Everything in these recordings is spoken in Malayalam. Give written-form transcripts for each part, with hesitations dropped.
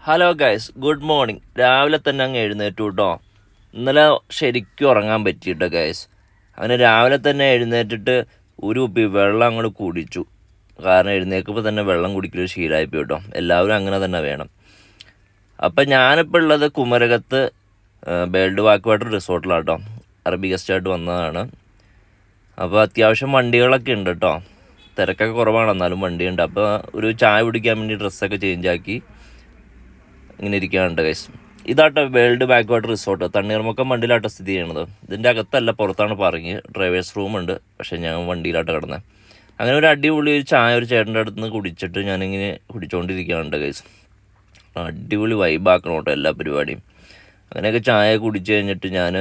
Hello guys, good morning. രാവിലെ തന്നെ അങ്ങ് എഴുന്നേറ്റു കേട്ടോ. ഇന്നലെ ശരിക്കും ഉറങ്ങാൻ പറ്റിയിട്ടോ ഗൈസ്. അങ്ങനെ രാവിലെ തന്നെ എഴുന്നേറ്റിട്ട് ഒരു കുപ്പി വെള്ളം അങ്ങോട്ട് കുടിച്ചു. കാരണം എഴുന്നേൽക്കുമ്പോൾ തന്നെ വെള്ളം കുടിക്കലൊരു ശീലമായിപ്പോയി കേട്ടോ. എല്ലാവരും അങ്ങനെ തന്നെ വേണം. അപ്പം ഞാനിപ്പോൾ ഉള്ളത് കുമരകത്ത് ബേൾഡ് വാക്ക് വാട്ടർ റിസോർട്ടിലാണ് കേട്ടോ. അറബി ഗസ്റ്റായിട്ട് വന്നതാണ്. അപ്പോൾ അത്യാവശ്യം വണ്ടികളൊക്കെ ഉണ്ട് കേട്ടോ. തിരക്കൊക്കെ കുറവാണ്, എന്നാലും വണ്ടിയുണ്ട്. അപ്പോൾ ഒരു ചായ കുടിക്കാൻ വേണ്ടി ഡ്രസ്സൊക്കെ ചേഞ്ചാക്കി ഇങ്ങനെ ഇരിക്കുകയാണ് ഗൈസ്. ഇതാട്ടോ world back water resort. Thanneermukkom വണ്ടിയിലാട്ടോ സ്ഥിതി ചെയ്യണത്. ഇതിൻ്റെ അകത്തല്ല, പുറത്താണ് പറഞ്ഞ്. ഡ്രൈവേഴ്സ് റൂമുണ്ട്, പക്ഷേ ഞാൻ വണ്ടിയിലാട്ടോ കിടന്നത്. അങ്ങനെ ഒരു അടിപൊളി ഒരു ചായ ഒരു ചേട്ടൻ്റെ അടുത്ത് നിന്ന് കുടിച്ചിട്ട് ഞാനിങ്ങനെ കുടിച്ചുകൊണ്ടിരിക്കുകയാണ് ഗൈസ്. അടിപൊളി വൈബാക്കണം കേട്ടോ എല്ലാ പരിപാടിയും. അങ്ങനെയൊക്കെ ചായ കുടിച്ച് കഴിഞ്ഞിട്ട് ഞാൻ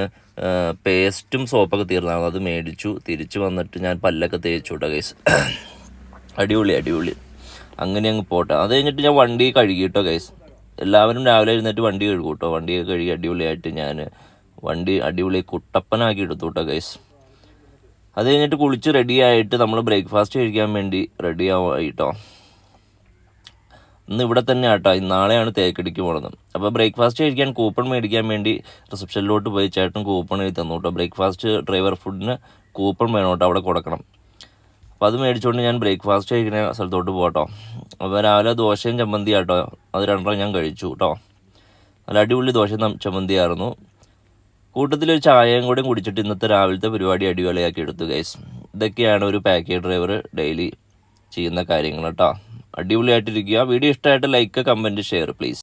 പേസ്റ്റും സോപ്പൊക്കെ തീർന്നാണ്, അത് മേടിച്ചു. തിരിച്ച് വന്നിട്ട് ഞാൻ പല്ലൊക്കെ തേച്ചു കേട്ടോ ഗൈസ്. അടിപൊളി അങ്ങനെ അങ്ങ് പോട്ടെ. അത് കഴിഞ്ഞിട്ട് ഞാൻ വണ്ടി കഴുകി കേട്ടോ ഗൈസ്. എല്ലാവരും രാവിലെ എഴുന്നേറ്റ് വണ്ടി കഴുകും കേട്ടോ. വണ്ടിയൊക്കെ കഴുകി അടിപൊളിയായിട്ട് ഞാൻ വണ്ടി അടിപൊളി കുട്ടപ്പനാക്കി എടുത്തു കേട്ടോ ഗൈസ്. അത് കഴിഞ്ഞിട്ട് കുളിച്ച് റെഡിയായിട്ട് നമ്മൾ ബ്രേക്ക്ഫാസ്റ്റ് കഴിക്കാൻ വേണ്ടി റെഡി ആയിട്ടോ. ഇന്ന് ഇവിടെ തന്നെ ആട്ടോ, നാളെയാണ് തേക്കടിക്ക് പോണത്. അപ്പോൾ ബ്രേക്ക്ഫാസ്റ്റ് കഴിക്കാൻ കൂപ്പൺ മേടിക്കാൻ വേണ്ടി റിസപ്ഷനിലോട്ട് പോയി ചേട്ടൻ കൂപ്പൺ എഴുതി തന്നു കേട്ടോ. ബ്രേക്ക്ഫാസ്റ്റ് ഡ്രൈവർ ഫുഡിന് കൂപ്പൺ വേണം കേട്ടോ, അവിടെ കൊടുക്കണം. അപ്പോൾ അത് മേടിച്ചുകൊണ്ട് ഞാൻ ബ്രേക്ക്ഫാസ്റ്റ് കഴിക്കുന്ന സ്ഥലത്തോട്ട് പോകട്ടോ. അപ്പോൾ രാവിലെ ദോശയും ചമ്മന്തി ആട്ടോ, അത് രണ്ടെണ്ണം ഞാൻ കഴിച്ചു കേട്ടോ. നല്ല അടിപൊളി ദോശയും ചമ്മന്തിയായിരുന്നു. കൂട്ടത്തിലൊരു ചായയും കൂടെ കുടിച്ചിട്ട് ഇന്നത്തെ രാവിലത്തെ പരിപാടി അടിപൊളിയാക്കി എടുത്തു ഗൈസ്. ഇതൊക്കെയാണ് ഒരു പാക്കേജ് ഡ്രൈവർ ഡെയിലി ചെയ്യുന്ന കാര്യങ്ങൾ കേട്ടോ. അടിപൊളിയായിട്ടിരിക്കുക. വീഡിയോ ഇഷ്ടമായിട്ട് ലൈക്ക്, കമൻറ്റ്, ഷെയർ പ്ലീസ്.